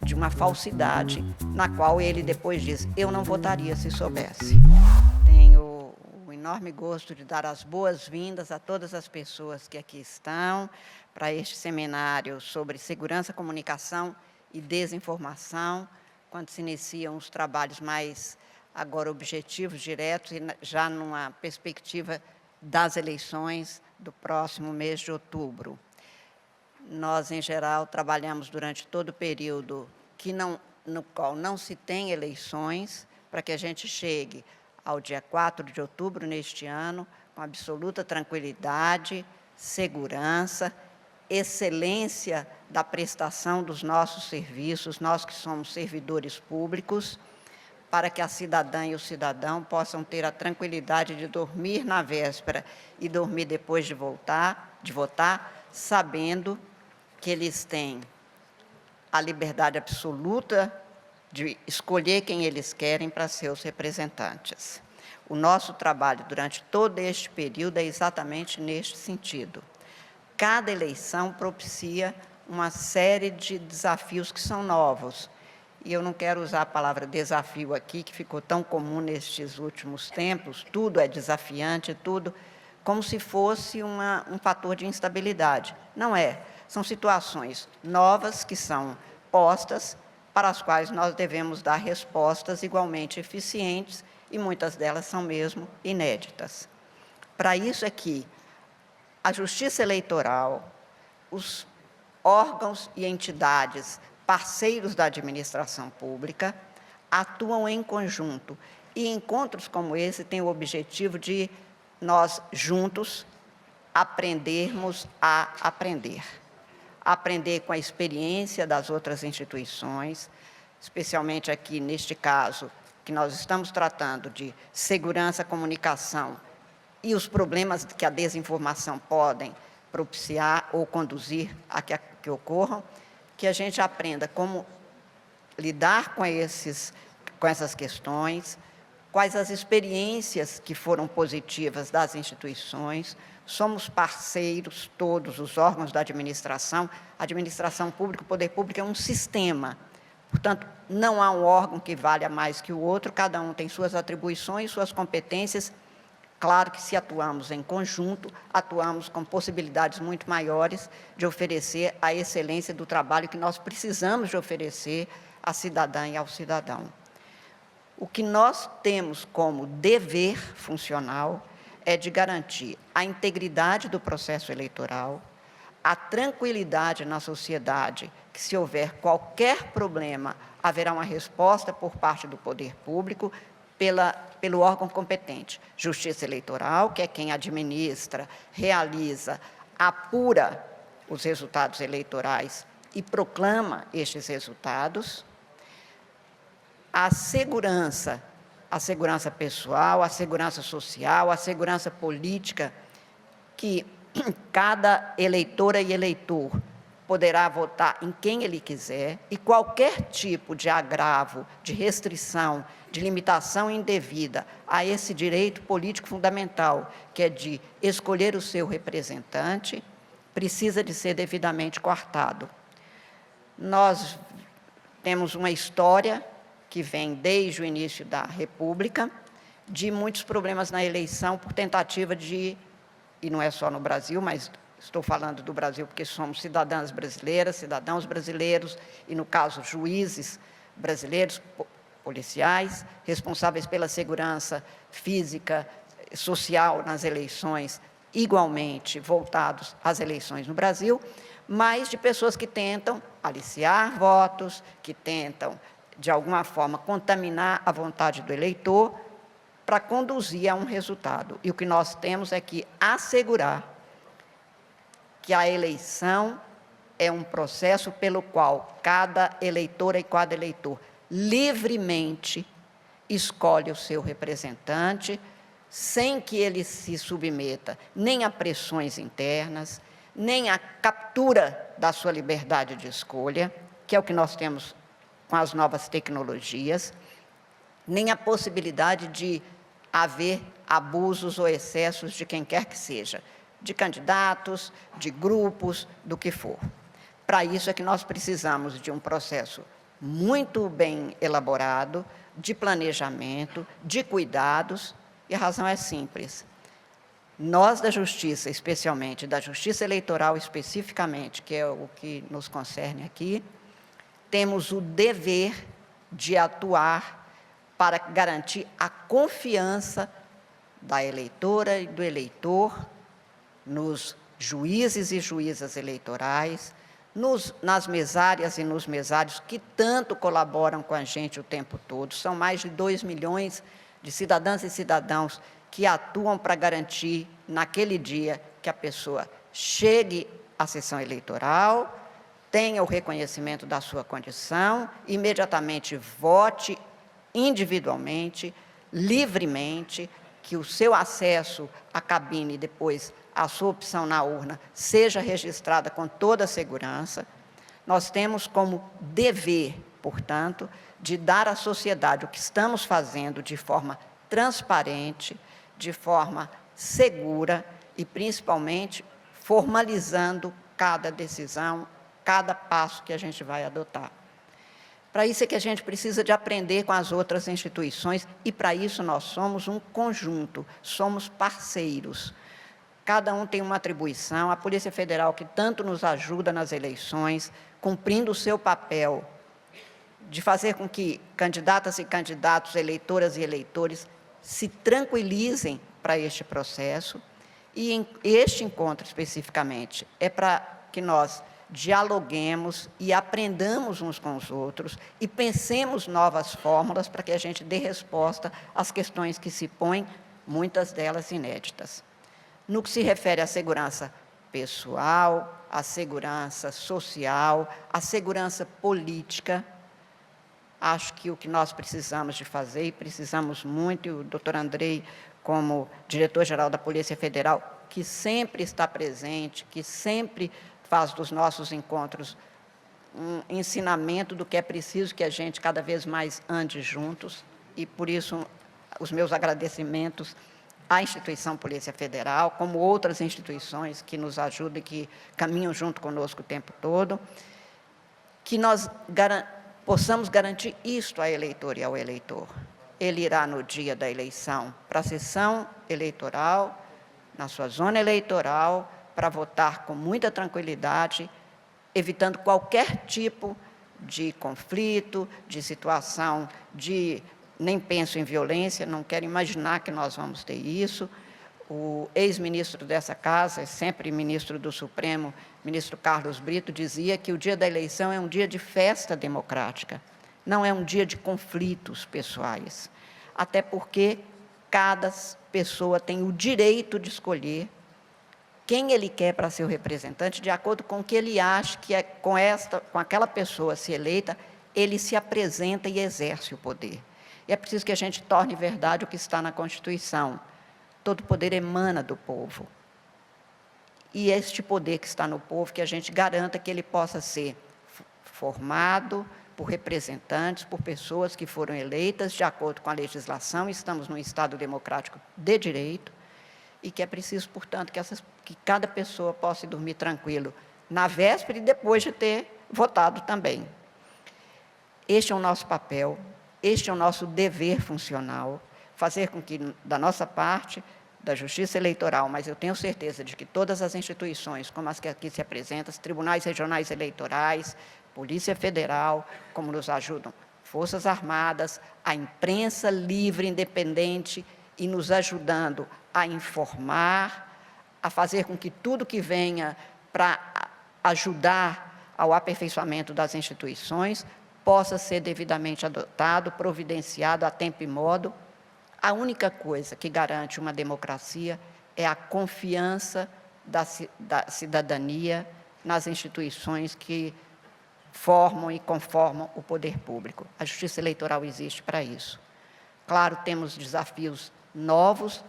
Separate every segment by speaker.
Speaker 1: de uma falsidade, na qual ele depois diz: eu não votaria se soubesse. Tenho o enorme gosto de dar as boas-vindas a todas as pessoas que aqui estão para este seminário sobre segurança, comunicação e desinformação, quando se iniciam os trabalhos mais agora objetivos, diretos, e já numa perspectiva das eleições do próximo mês de outubro. Nós, em geral, trabalhamos durante todo o período no qual não se tem eleições, para que a gente chegue ao dia 4 de outubro, neste ano, com absoluta tranquilidade, segurança, excelência da prestação dos nossos serviços, nós que somos servidores públicos, para que a cidadã e o cidadão possam ter a tranquilidade de dormir na véspera e dormir depois de votar, sabendo que eles têm a liberdade absoluta de escolher quem eles querem para seus representantes. O nosso trabalho durante todo este período é exatamente neste sentido. Cada eleição propicia uma série de desafios que são novos. E eu não quero usar a palavra desafio aqui, que ficou tão comum nestes últimos tempos, tudo é desafiante, tudo, como se fosse um fator de instabilidade. Não é. São situações novas que são postas, para as quais nós devemos dar respostas igualmente eficientes, e muitas delas são mesmo inéditas. Para isso é que a Justiça Eleitoral, os órgãos e entidades parceiros da administração pública atuam em conjunto, e encontros como esse têm o objetivo de nós, juntos, aprendermos a aprender. Aprender com a experiência das outras instituições, especialmente aqui, neste caso, que nós estamos tratando de segurança, comunicação e os problemas que a desinformação podem propiciar ou conduzir a que ocorram, que a gente aprenda como lidar com essas questões, quais as experiências que foram positivas das instituições. Somos parceiros, todos os órgãos da administração. A administração pública, o poder público é um sistema. Portanto, não há um órgão que valha mais que o outro, cada um tem suas atribuições, suas competências. Claro que, se atuamos em conjunto, atuamos com possibilidades muito maiores de oferecer a excelência do trabalho que nós precisamos de oferecer à cidadã e ao cidadão. O que nós temos como dever funcional é de garantir a integridade do processo eleitoral, a tranquilidade na sociedade, que, se houver qualquer problema, haverá uma resposta por parte do poder público, pelo órgão competente. Justiça Eleitoral, que é quem administra, realiza, apura os resultados eleitorais e proclama estes resultados. A segurança pessoal, a segurança social, a segurança política, que cada eleitora e eleitor poderá votar em quem ele quiser, e qualquer tipo de agravo, de restrição, de limitação indevida a esse direito político fundamental, que é de escolher o seu representante, precisa de ser devidamente coartado. Nós temos uma história que vem desde o início da República, de muitos problemas na eleição por tentativa de, e não é só no Brasil, mas estou falando do Brasil porque somos cidadãs brasileiras, cidadãos brasileiros, e, no caso, juízes brasileiros, policiais, responsáveis pela segurança física, social nas eleições, igualmente voltados às eleições no Brasil, mas de pessoas que tentam aliciar votos, que tentam, de alguma forma, contaminar a vontade do eleitor para conduzir a um resultado. E o que nós temos é que assegurar que a eleição é um processo pelo qual cada eleitora e cada eleitor livremente escolhe o seu representante, sem que ele se submeta nem a pressões internas, nem a captura da sua liberdade de escolha, que é o que nós temos com as novas tecnologias, nem a possibilidade de haver abusos ou excessos de quem quer que seja, de candidatos, de grupos, do que for. Para isso é que nós precisamos de um processo muito bem elaborado, de planejamento, de cuidados, e a razão é simples. Nós da Justiça, especialmente, da Justiça Eleitoral especificamente, que é o que nos concerne aqui, temos o dever de atuar para garantir a confiança da eleitora e do eleitor nos juízes e juízas eleitorais, nas mesárias e nos mesários que tanto colaboram com a gente o tempo todo. São mais de 2 milhões de cidadãs e cidadãos que atuam para garantir, naquele dia, que a pessoa chegue à sessão eleitoral, tenha o reconhecimento da sua condição, imediatamente vote individualmente, livremente, que o seu acesso à cabine e depois a sua opção na urna seja registrada com toda a segurança. Nós temos como dever, portanto, de dar à sociedade o que estamos fazendo de forma transparente, de forma segura e, principalmente, formalizando cada decisão, cada passo que a gente vai adotar. Para isso é que a gente precisa de aprender com as outras instituições e, para isso, nós somos um conjunto, somos parceiros. Cada um tem uma atribuição, a Polícia Federal, que tanto nos ajuda nas eleições, cumprindo o seu papel de fazer com que candidatas e candidatos, eleitoras e eleitores se tranquilizem para este processo. E este encontro, especificamente, é para que nós dialoguemos e aprendamos uns com os outros e pensemos novas fórmulas para que a gente dê resposta às questões que se põem, muitas delas inéditas. No que se refere à segurança pessoal, à segurança social, à segurança política, acho que o que nós precisamos de fazer, e precisamos muito, e o doutor Andrei, como diretor-geral da Polícia Federal, que sempre está presente, que sempre faz dos nossos encontros um ensinamento do que é preciso que a gente cada vez mais ande juntos, e por isso os meus agradecimentos à instituição Polícia Federal, como outras instituições que nos ajudam e que caminham junto conosco o tempo todo, que nós possamos garantir isto à eleitora e ao eleitor. Ele irá no dia da eleição para a sessão eleitoral, na sua zona eleitoral, para votar com muita tranquilidade, evitando qualquer tipo de conflito, de situação de nem penso em violência, não quero imaginar que nós vamos ter isso. O ex-ministro dessa casa, sempre ministro do Supremo, ministro Carlos Brito, dizia que o dia da eleição é um dia de festa democrática, não é um dia de conflitos pessoais, até porque cada pessoa tem o direito de escolher quem ele quer para ser o representante, de acordo com o que ele acha que com aquela pessoa se eleita, ele se apresenta e exerce o poder. E é preciso que a gente torne verdade o que está na Constituição. Todo poder emana do povo. E este poder que está no povo, que a gente garanta que ele possa ser formado por representantes, por pessoas que foram eleitas de acordo com a legislação, estamos num Estado democrático de direito, e que é preciso, portanto, que cada pessoa possa dormir tranquilo na véspera e depois de ter votado também. Este é o nosso papel, este é o nosso dever funcional, fazer com que, da nossa parte, da Justiça Eleitoral, mas eu tenho certeza de que todas as instituições, como as que aqui se apresentam, os tribunais regionais eleitorais, Polícia Federal, como nos ajudam Forças Armadas, a imprensa livre, independente, e nos ajudando a informar, a fazer com que tudo que venha para ajudar ao aperfeiçoamento das instituições possa ser devidamente adotado, providenciado a tempo e modo. A única coisa que garante uma democracia é a confiança da cidadania nas instituições que formam e conformam o poder público. A Justiça Eleitoral existe para isso. Claro, temos desafios novos,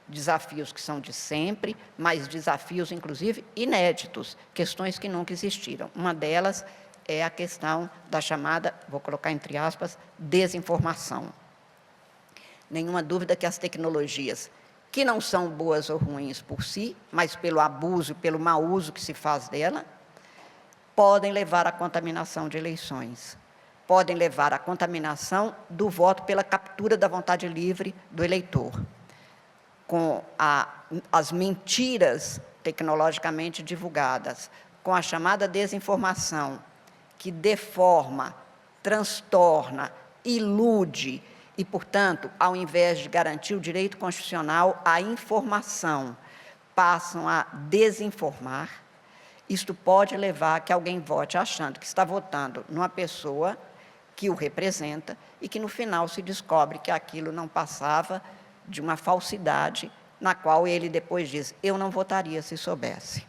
Speaker 1: desafios que são de sempre, mas desafios, inclusive, inéditos, questões que nunca existiram. Uma delas é a questão da chamada, vou colocar entre aspas, desinformação. Nenhuma dúvida que as tecnologias, que não são boas ou ruins por si, mas pelo abuso e pelo mau uso que se faz dela, podem levar à contaminação de eleições. podem levar à contaminação do voto pela captura da vontade livre do eleitor, com as mentiras tecnologicamente divulgadas, com a chamada desinformação, que deforma, transtorna, ilude e, portanto, ao invés de garantir o direito constitucional à informação, passam a desinformar. Isto pode levar a que alguém vote achando que está votando numa pessoa que o representa e que, no final, se descobre que aquilo não passava de uma falsidade, na qual ele depois diz: eu não votaria se soubesse.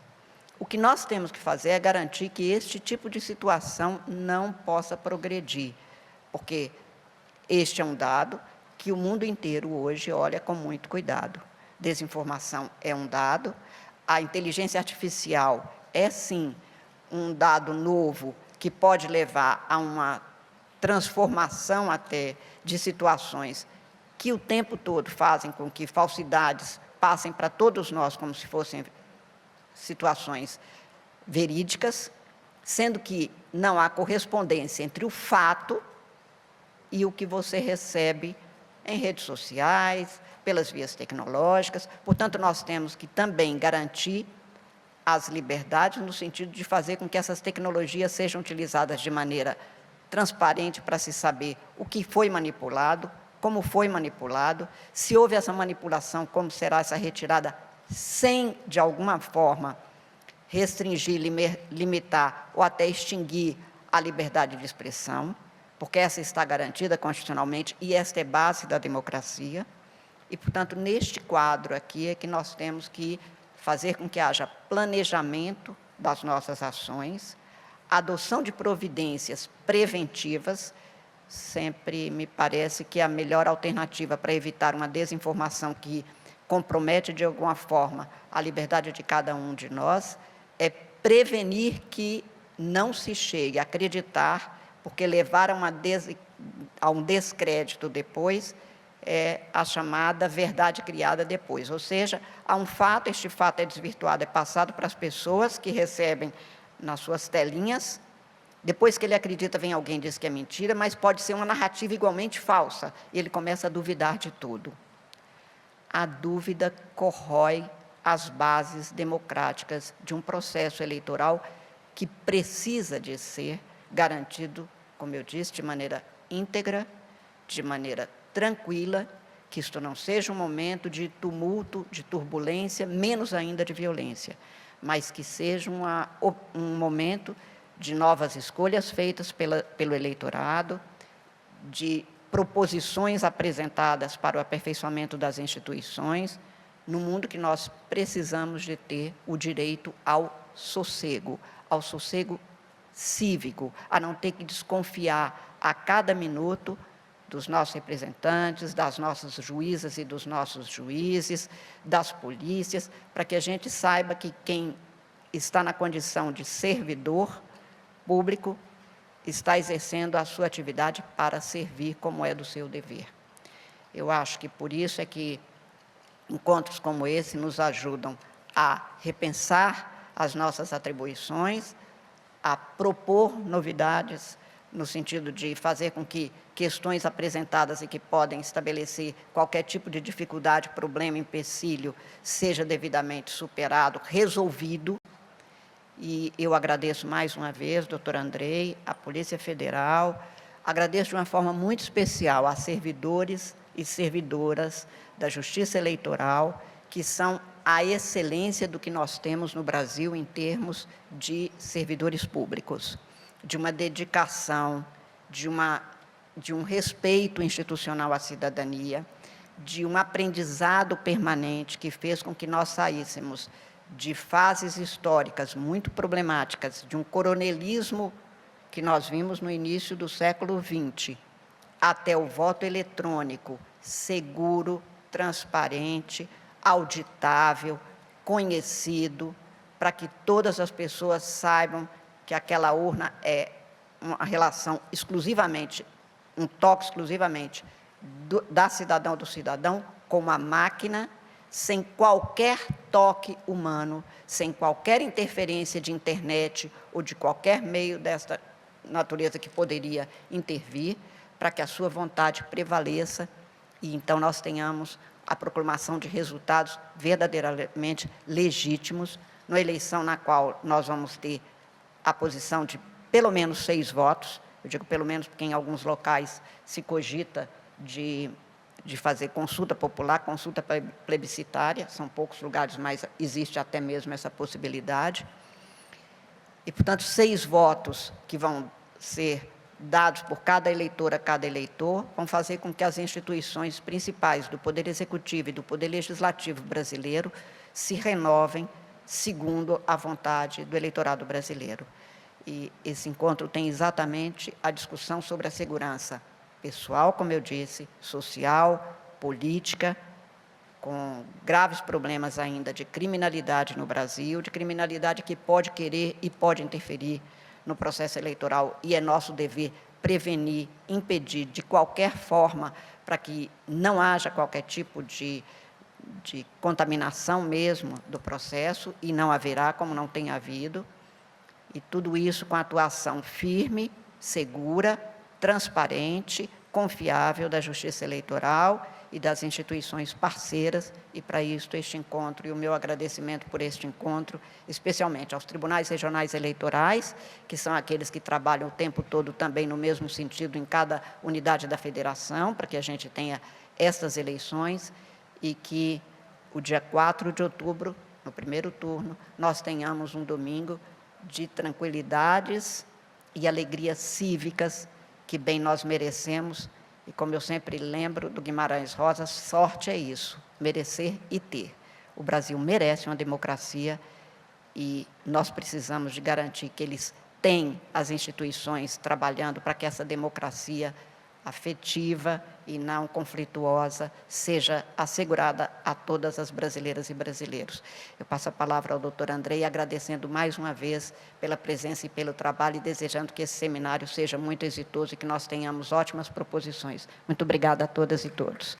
Speaker 1: O que nós temos que fazer é garantir que este tipo de situação não possa progredir, porque este é um dado que o mundo inteiro hoje olha com muito cuidado. Desinformação é um dado, a inteligência artificial é, sim, um dado novo que pode levar a uma transformação até de situações que o tempo todo fazem com que falsidades passem para todos nós como se fossem situações verídicas, sendo que não há correspondência entre o fato e o que você recebe em redes sociais, pelas vias tecnológicas. Portanto, nós temos que também garantir as liberdades no sentido de fazer com que essas tecnologias sejam utilizadas de maneira transparente para se saber o que foi manipulado, como foi manipulado, se houve essa manipulação, como será essa retirada, sem, de alguma forma, restringir, limitar ou até extinguir a liberdade de expressão, porque essa está garantida constitucionalmente e esta é base da democracia. E, portanto, neste quadro aqui é que nós temos que fazer com que haja planejamento das nossas ações, adoção de providências preventivas. Sempre me parece que a melhor alternativa para evitar uma desinformação que compromete, de alguma forma, a liberdade de cada um de nós, é prevenir que não se chegue a acreditar, porque levar a um descrédito depois é a chamada verdade criada depois. Ou seja, há um fato, este fato é desvirtuado, é passado para as pessoas que recebem nas suas telinhas. Depois que ele acredita, vem alguém e diz que é mentira, mas pode ser uma narrativa igualmente falsa, e ele começa a duvidar de tudo. A dúvida corrói as bases democráticas de um processo eleitoral que precisa de ser garantido, como eu disse, de maneira íntegra, de maneira tranquila, que isto não seja um momento de tumulto, de turbulência, menos ainda de violência, mas que seja um momento de novas escolhas feitas pelo eleitorado, de proposições apresentadas para o aperfeiçoamento das instituições, no mundo que nós precisamos de ter o direito ao sossego cívico, a não ter que desconfiar a cada minuto dos nossos representantes, das nossas juízas e dos nossos juízes, das polícias, para que a gente saiba que quem está na condição de servidor público está exercendo a sua atividade para servir como é do seu dever. Eu acho que por isso é que encontros como esse nos ajudam a repensar as nossas atribuições, a propor novidades, no sentido de fazer com que questões apresentadas e que podem estabelecer qualquer tipo de dificuldade, problema, empecilho, seja devidamente superado, resolvido. E eu agradeço mais uma vez, doutor Andrei, a Polícia Federal, agradeço de uma forma muito especial a servidores e servidoras da Justiça Eleitoral, que são a excelência do que nós temos no Brasil em termos de servidores públicos, de uma dedicação, de um respeito institucional à cidadania, de um aprendizado permanente que fez com que nós saíssemos de fases históricas muito problemáticas, de um coronelismo que nós vimos no início do século XX, até o voto eletrônico seguro, transparente, auditável, conhecido, para que todas as pessoas saibam que aquela urna é uma relação exclusivamente, um toque exclusivamente da cidadã ou do cidadão com uma máquina, sem qualquer toque humano, sem qualquer interferência de internet ou de qualquer meio desta natureza que poderia intervir para que a sua vontade prevaleça e então nós tenhamos a proclamação de resultados verdadeiramente legítimos, numa eleição na qual nós vamos ter a posição de pelo menos 6 votos, eu digo pelo menos porque em alguns locais se cogita de fazer consulta popular, consulta plebiscitária, são poucos lugares, mas existe até mesmo essa possibilidade. E, portanto, 6 votos que vão ser dados por cada eleitor a cada eleitor, vão fazer com que as instituições principais do Poder Executivo e do Poder Legislativo brasileiro se renovem segundo a vontade do eleitorado brasileiro. E esse encontro tem exatamente a discussão sobre a segurança pessoal, como eu disse, social, política, com graves problemas ainda de criminalidade no Brasil, de criminalidade que pode querer e pode interferir no processo eleitoral, e é nosso dever prevenir, impedir de qualquer forma, para que não haja qualquer tipo de contaminação mesmo do processo, e não haverá, como não tem havido, e tudo isso com a atuação firme, segura, transparente, confiável da Justiça Eleitoral e das instituições parceiras, e para isso este encontro, e o meu agradecimento por este encontro, especialmente aos tribunais regionais eleitorais, que são aqueles que trabalham o tempo todo também no mesmo sentido em cada unidade da federação, para que a gente tenha estas eleições, e que o dia 4 de outubro, no primeiro turno, nós tenhamos um domingo de tranquilidades e alegrias cívicas que bem nós merecemos, e como eu sempre lembro do Guimarães Rosa, sorte é isso, merecer e ter. O Brasil merece uma democracia e nós precisamos de garantir que eles têm as instituições trabalhando para que essa democracia afetiva e não conflituosa seja assegurada a todas as brasileiras e brasileiros. Eu passo a palavra ao doutor Andrei, agradecendo mais uma vez pela presença e pelo trabalho e desejando que esse seminário seja muito exitoso e que nós tenhamos ótimas proposições. Muito obrigada a todas e todos.